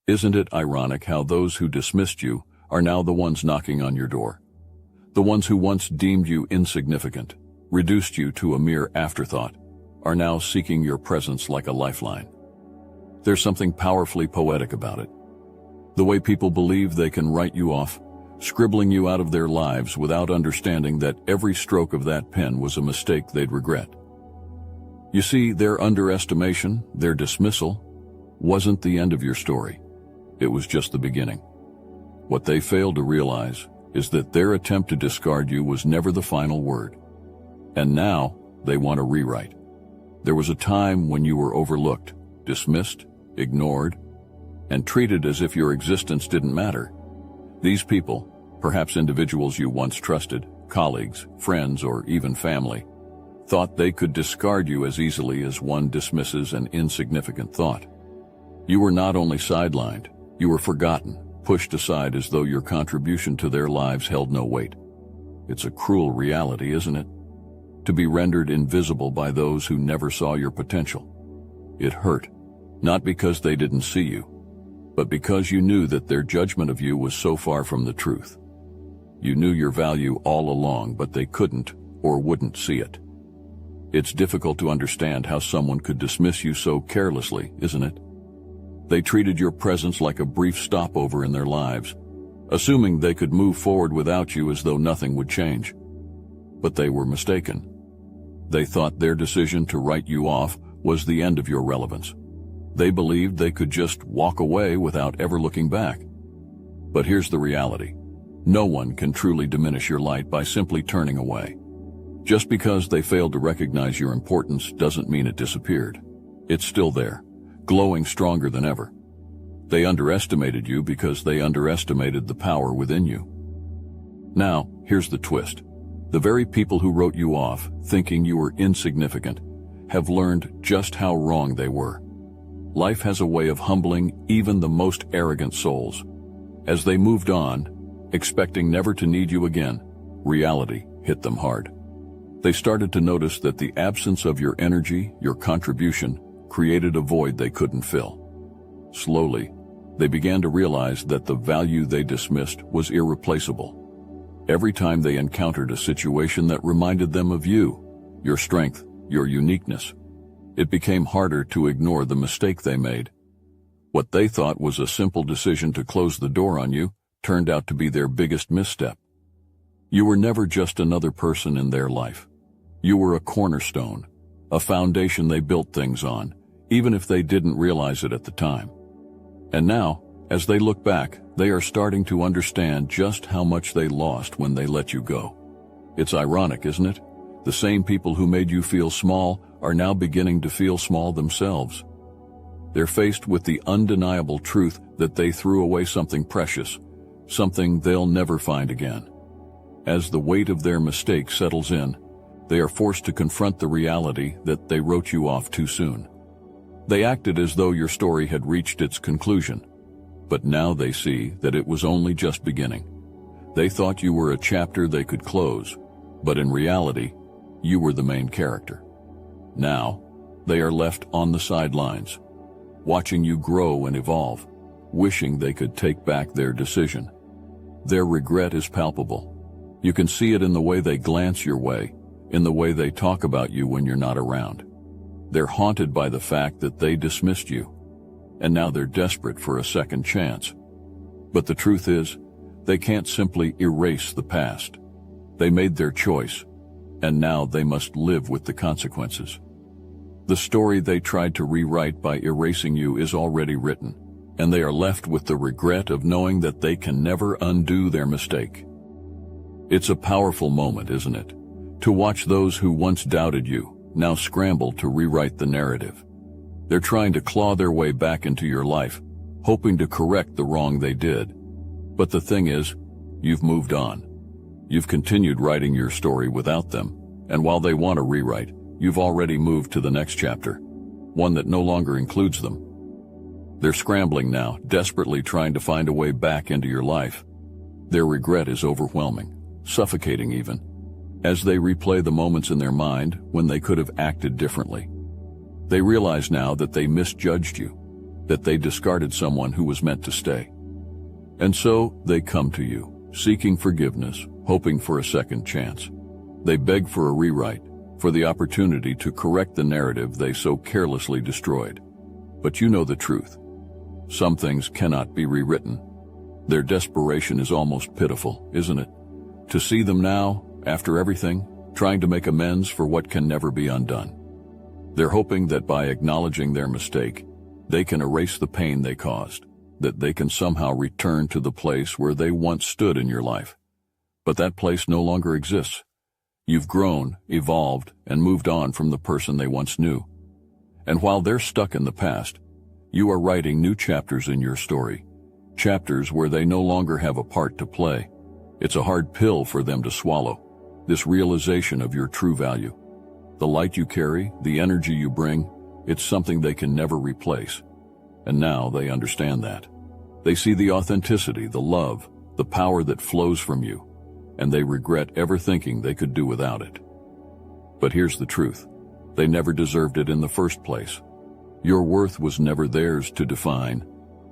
Isn't it ironic how those who dismissed you are now the ones knocking on your door? The ones who once deemed you insignificant, reduced you to a mere afterthought, are now seeking your presence like a lifeline. There's something powerfully poetic about it. The way people believe they can write you off, scribbling you out of their lives without understanding that every stroke of that pen was a mistake they'd regret. You see, their underestimation, their dismissal, wasn't the end of your story. It was just the beginning. What they failed to realize is that their attempt to discard you was never the final word. And now they want a rewrite. There was a time when you were overlooked, dismissed, ignored, and treated as if your existence didn't matter. These people, perhaps individuals you once trusted, colleagues, friends, or even family, thought they could discard you as easily as one dismisses an insignificant thought. You were not only sidelined, you were forgotten, pushed aside as though your contribution to their lives held no weight. It's a cruel reality, isn't it? To be rendered invisible by those who never saw your potential. It hurt, not because they didn't see you, but because you knew that their judgment of you was so far from the truth. You knew your value all along, but they couldn't or wouldn't see it. It's difficult to understand how someone could dismiss you so carelessly, isn't it? They treated your presence like a brief stopover in their lives, assuming they could move forward without you as though nothing would change. But they were mistaken. They thought their decision to write you off was the end of your relevance. They believed they could just walk away without ever looking back. But here's the reality. No one can truly diminish your light by simply turning away. Just because they failed to recognize your importance doesn't mean it disappeared. It's still there, glowing stronger than ever. They underestimated you because they underestimated the power within you. Now, here's the twist. The very people who wrote you off, thinking you were insignificant, have learned just how wrong they were. Life has a way of humbling even the most arrogant souls. As they moved on, expecting never to need you again, reality hit them hard. They started to notice that the absence of your energy, your contribution, created a void they couldn't fill. Slowly, they began to realize that the value they dismissed was irreplaceable. Every time they encountered a situation that reminded them of you, your strength, your uniqueness, it became harder to ignore the mistake they made. What they thought was a simple decision to close the door on you turned out to be their biggest misstep. You were never just another person in their life. You were a cornerstone, a foundation they built things on, even if they didn't realize it at the time. And now, as they look back, they are starting to understand just how much they lost when they let you go. It's ironic, isn't it? The same people who made you feel small are now beginning to feel small themselves. They're faced with the undeniable truth that they threw away something precious, something they'll never find again. As the weight of their mistake settles in, they are forced to confront the reality that they wrote you off too soon. They acted as though your story had reached its conclusion, but now they see that it was only just beginning. They thought you were a chapter they could close, but in reality, you were the main character. Now, they are left on the sidelines, watching you grow and evolve, wishing they could take back their decision. Their regret is palpable. You can see it in the way they glance your way, in the way they talk about you when you're not around. They're haunted by the fact that they dismissed you, and now they're desperate for a second chance. But the truth is, they can't simply erase the past. They made their choice, and now they must live with the consequences. The story they tried to rewrite by erasing you is already written, and they are left with the regret of knowing that they can never undo their mistake. It's a powerful moment, isn't it? To watch those who once doubted you now scramble to rewrite the narrative. They're trying to claw their way back into your life, hoping to correct the wrong they did. But the thing is, you've moved on. You've continued writing your story without them, and while they want a rewrite, you've already moved to the next chapter, one that no longer includes them. They're scrambling now, desperately trying to find a way back into your life. Their regret is overwhelming, suffocating even, as they replay the moments in their mind when they could have acted differently. They realize now that they misjudged you. that they discarded someone who was meant to stay. And so they come to you, seeking forgiveness, hoping for a second chance. They beg for a rewrite, for the opportunity to correct the narrative they so carelessly destroyed. But you know the truth. Some things cannot be rewritten. Their desperation is almost pitiful, isn't it? To see them now, after everything, trying to make amends for what can never be undone. They're hoping that by acknowledging their mistake, they can erase the pain they caused, that they can somehow return to the place where they once stood in your life. But that place no longer exists. You've grown, evolved, and moved on from the person they once knew. And while they're stuck in the past, you are writing new chapters in your story, chapters where they no longer have a part to play. It's a hard pill for them to swallow, this realization of your true value. The light you carry, the energy you bring, it's something they can never replace. And now they understand that. They see the authenticity, the love, the power that flows from you, and they regret ever thinking they could do without it. But here's the truth. They never deserved it in the first place. Your worth was never theirs to define,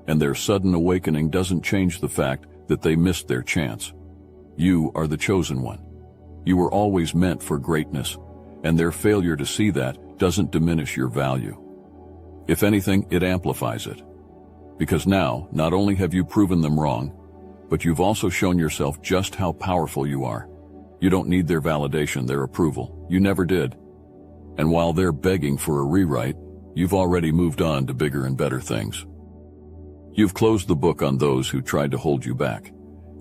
and their sudden awakening doesn't change the fact that they missed their chance. You are the chosen one. You were always meant for greatness, and their failure to see that doesn't diminish your value. If anything, it amplifies it. Because now, not only have you proven them wrong, but you've also shown yourself just how powerful you are. You don't need their validation, their approval. You never did. And while they're begging for a rewrite, you've already moved on to bigger and better things. You've closed the book on those who tried to hold you back.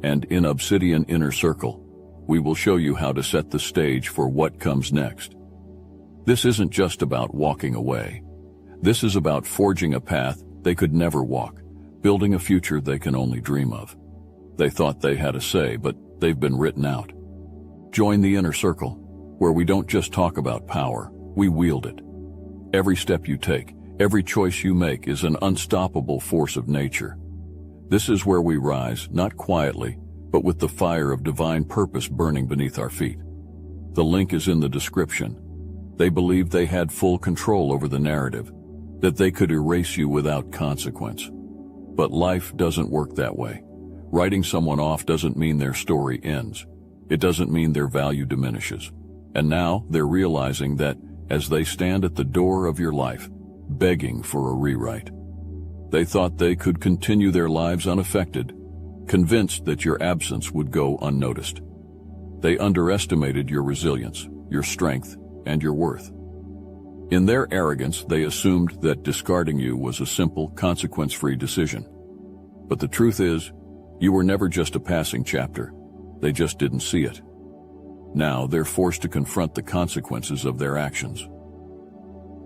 And in Obsidian Inner Circle, we will show you how to set the stage for what comes next. This isn't just about walking away. This is about forging a path they could never walk, building a future they can only dream of. They thought they had a say, but they've been written out. Join the Inner Circle, where we don't just talk about power, we wield it. Every step you take, every choice you make is an unstoppable force of nature. This is where we rise, not quietly, but with the fire of divine purpose burning beneath our feet. The link is in the description. They believed they had full control over the narrative, that they could erase you without consequence. But life doesn't work that way. Writing someone off doesn't mean their story ends. It doesn't mean their value diminishes. And now they're realizing that as they stand at the door of your life, begging for a rewrite. They thought they could continue their lives unaffected, convinced that your absence would go unnoticed. They underestimated your resilience, your strength, and your worth. In their arrogance, they assumed that discarding you was a simple, consequence-free decision. But the truth is, you were never just a passing chapter. They just didn't see it. Now they're forced to confront the consequences of their actions.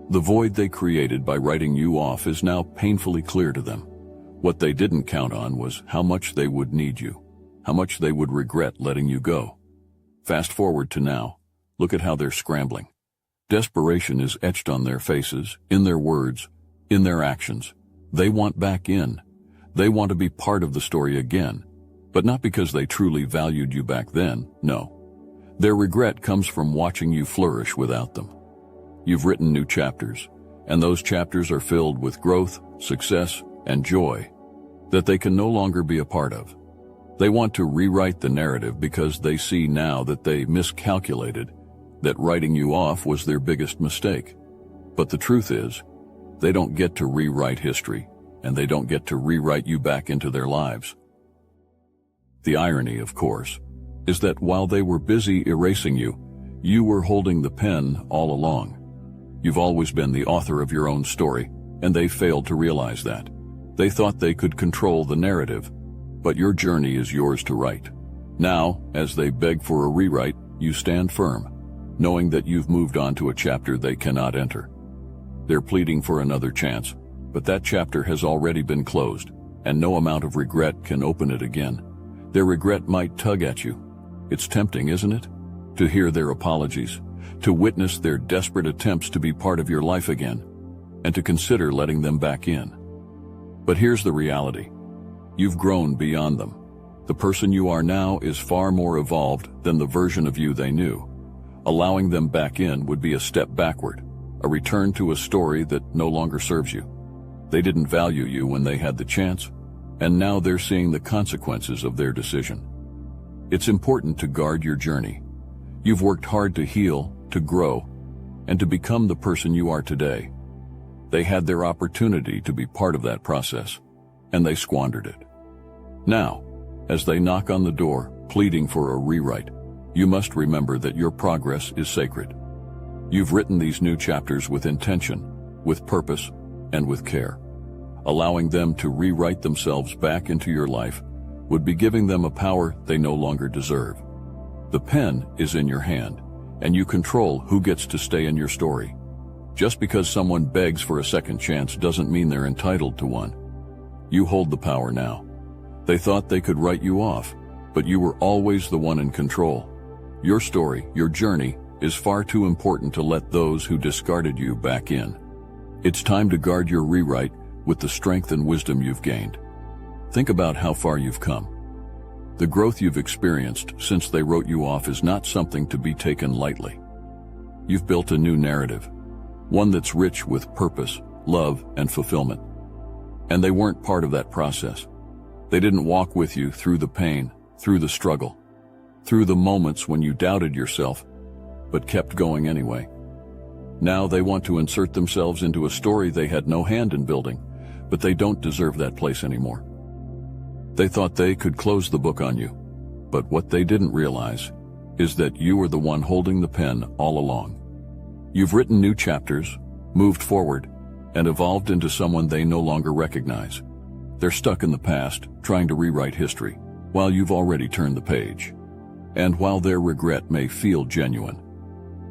The void they created by writing you off is now painfully clear to them. What they didn't count on was how much they would need you, how much they would regret letting you go. Fast forward to now. Look at how they're scrambling. Desperation is etched on their faces, in their words, in their actions. They want back in. They want to be part of the story again, but not because they truly valued you back then, no. Their regret comes from watching you flourish without them. You've written new chapters, and those chapters are filled with growth, success, and joy that they can no longer be a part of. They want to rewrite the narrative because they see now that they miscalculated, that writing you off was their biggest mistake. But the truth is, they don't get to rewrite history, and they don't get to rewrite you back into their lives. The irony, of course, is that while they were busy erasing you, you were holding the pen all along. You've always been the author of your own story, and they failed to realize that. They thought they could control the narrative, but your journey is yours to write. Now, as they beg for a rewrite, you stand firm, knowing that you've moved on to a chapter they cannot enter. They're pleading for another chance, but that chapter has already been closed, and no amount of regret can open it again. Their regret might tug at you. It's tempting, isn't it? To hear their apologies, to witness their desperate attempts to be part of your life again, and to consider letting them back in. But here's the reality. You've grown beyond them. The person you are now is far more evolved than the version of you they knew. Allowing them back in would be a step backward, a return to a story that no longer serves you. They didn't value you when they had the chance, and now they're seeing the consequences of their decision. It's important to guard your journey. You've worked hard to heal, to grow, and to become the person you are today. They had their opportunity to be part of that process, and they squandered it. Now, as they knock on the door, pleading for a rewrite, you must remember that your progress is sacred. You've written these new chapters with intention, with purpose, and with care. Allowing them to rewrite themselves back into your life would be giving them a power they no longer deserve. The pen is in your hand, and you control who gets to stay in your story. Just because someone begs for a second chance doesn't mean they're entitled to one. You hold the power now. They thought they could write you off, but you were always the one in control. Your story, your journey, is far too important to let those who discarded you back in. It's time to guard your rewrite with the strength and wisdom you've gained. Think about how far you've come. The growth you've experienced since they wrote you off is not something to be taken lightly. You've built a new narrative, one that's rich with purpose, love, and fulfillment. And they weren't part of that process. They didn't walk with you through the pain, through the struggle, through the moments when you doubted yourself, but kept going anyway. Now they want to insert themselves into a story they had no hand in building, but they don't deserve that place anymore. They thought they could close the book on you, but what they didn't realize is that you were the one holding the pen all along. You've written new chapters, moved forward, and evolved into someone they no longer recognize. They're stuck in the past, trying to rewrite history, while you've already turned the page. And while their regret may feel genuine,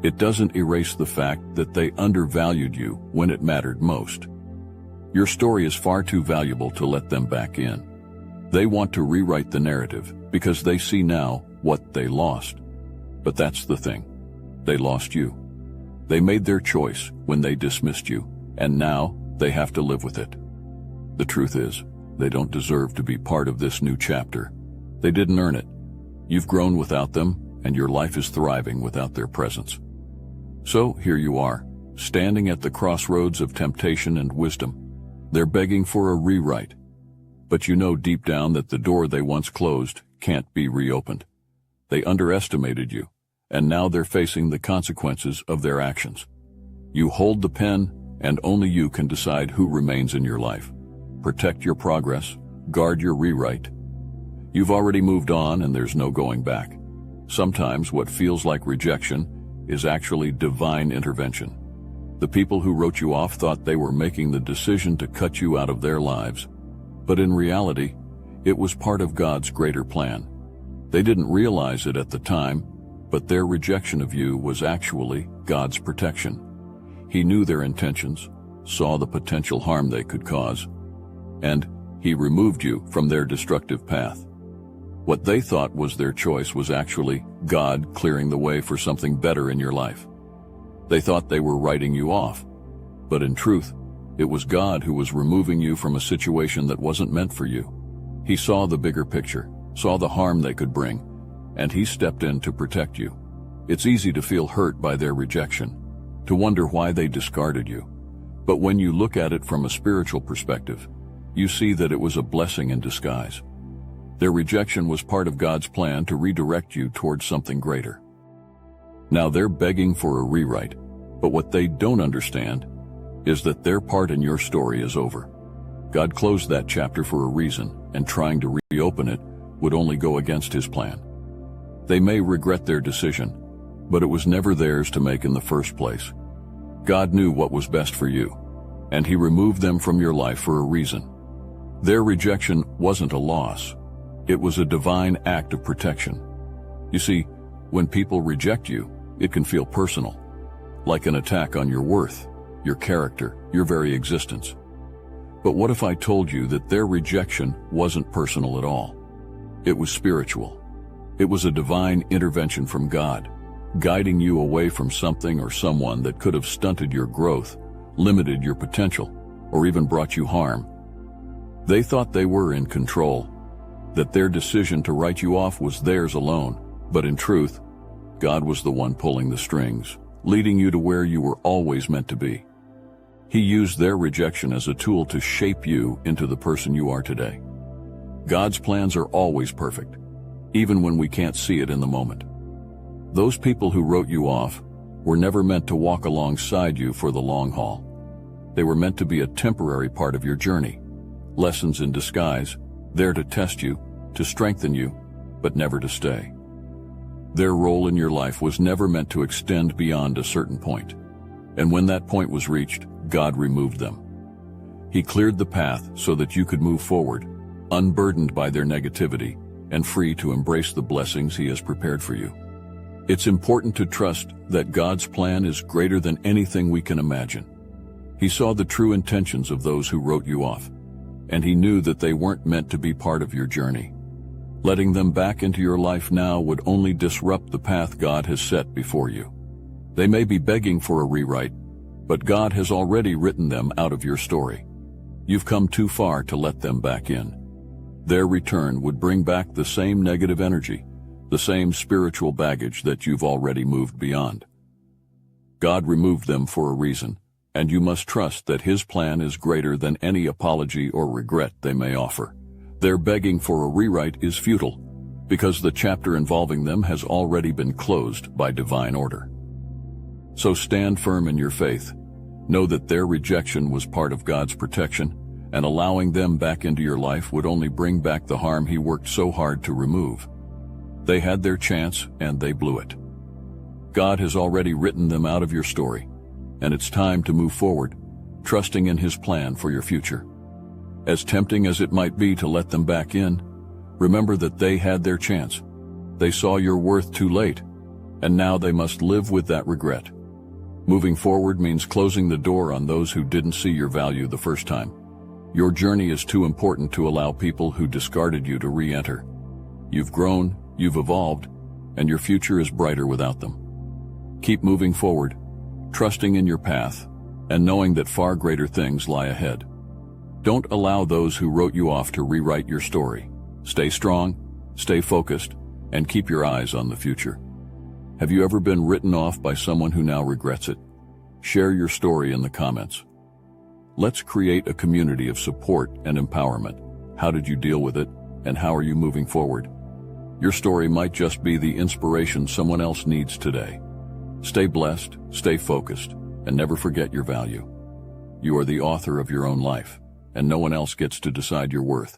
it doesn't erase the fact that they undervalued you when it mattered most. Your story is far too valuable to let them back in. They want to rewrite the narrative because they see now what they lost. But that's the thing. They lost you. They made their choice when they dismissed you, and now they have to live with it. The truth is, they don't deserve to be part of this new chapter. They didn't earn it. You've grown without them, and your life is thriving without their presence. So here you are, standing at the crossroads of temptation and wisdom. They're begging for a rewrite. But you know deep down that the door they once closed can't be reopened. They underestimated you, and now they're facing the consequences of their actions. You hold the pen, and only you can decide who remains in your life. Protect your progress, guard your rewrite. You've already moved on, and there's no going back. Sometimes what feels like rejection is actually divine intervention. The people who wrote you off thought they were making the decision to cut you out of their lives. But in reality, it was part of God's greater plan. They didn't realize it at the time, but their rejection of you was actually God's protection. He knew their intentions, saw the potential harm they could cause, and He removed you from their destructive path. What they thought was their choice was actually God clearing the way for something better in your life. They thought they were writing you off, but in truth, it was God who was removing you from a situation that wasn't meant for you. He saw the bigger picture, saw the harm they could bring, and He stepped in to protect you. It's easy to feel hurt by their rejection, to wonder why they discarded you. But when you look at it from a spiritual perspective, you see that it was a blessing in disguise. Their rejection was part of God's plan to redirect you towards something greater. Now they're begging for a rewrite, but what they don't understand is that their part in your story is over. God closed that chapter for a reason, and trying to reopen it would only go against His plan. They may regret their decision, but it was never theirs to make in the first place. God knew what was best for you, and He removed them from your life for a reason. Their rejection wasn't a loss. It was a divine act of protection. You see, when people reject you, it can feel personal, like an attack on your worth, your character, your very existence. But what if I told you that their rejection wasn't personal at all? It was spiritual. It was a divine intervention from God, guiding you away from something or someone that could have stunted your growth, limited your potential, or even brought you harm. They thought they were in control, that their decision to write you off was theirs alone, but in truth, God was the one pulling the strings, leading you to where you were always meant to be. He used their rejection as a tool to shape you into the person you are today. God's plans are always perfect, even when we can't see it in the moment. Those people who wrote you off were never meant to walk alongside you for the long haul. They were meant to be a temporary part of your journey, lessons in disguise, there to test you, to strengthen you, but never to stay. Their role in your life was never meant to extend beyond a certain point, and when that point was reached, God removed them. He cleared the path so that you could move forward, unburdened by their negativity, and free to embrace the blessings He has prepared for you. It's important to trust that God's plan is greater than anything we can imagine. He saw the true intentions of those who wrote you off, and He knew that they weren't meant to be part of your journey. Letting them back into your life now would only disrupt the path God has set before you. They may be begging for a rewrite, but God has already written them out of your story. You've come too far to let them back in. Their return would bring back the same negative energy, the same spiritual baggage that you've already moved beyond. God removed them for a reason, and you must trust that His plan is greater than any apology or regret they may offer. Their begging for a rewrite is futile, because the chapter involving them has already been closed by divine order. So stand firm in your faith. Know that their rejection was part of God's protection, and allowing them back into your life would only bring back the harm He worked so hard to remove. They had their chance, and they blew it. God has already written them out of your story, and it's time to move forward, trusting in His plan for your future. As tempting as it might be to let them back in, remember that they had their chance. They saw your worth too late, and now they must live with that regret. Moving forward means closing the door on those who didn't see your value the first time. Your journey is too important to allow people who discarded you to re-enter. You've grown, you've evolved, and your future is brighter without them. Keep moving forward, trusting in your path, and knowing that far greater things lie ahead. Don't allow those who wrote you off to rewrite your story. Stay strong, stay focused, and keep your eyes on the future. Have you ever been written off by someone who now regrets it? Share your story in the comments. Let's create a community of support and empowerment. How did you deal with it, and how are you moving forward? Your story might just be the inspiration someone else needs today. Stay blessed, stay focused, and never forget your value. You are the author of your own life, and no one else gets to decide your worth.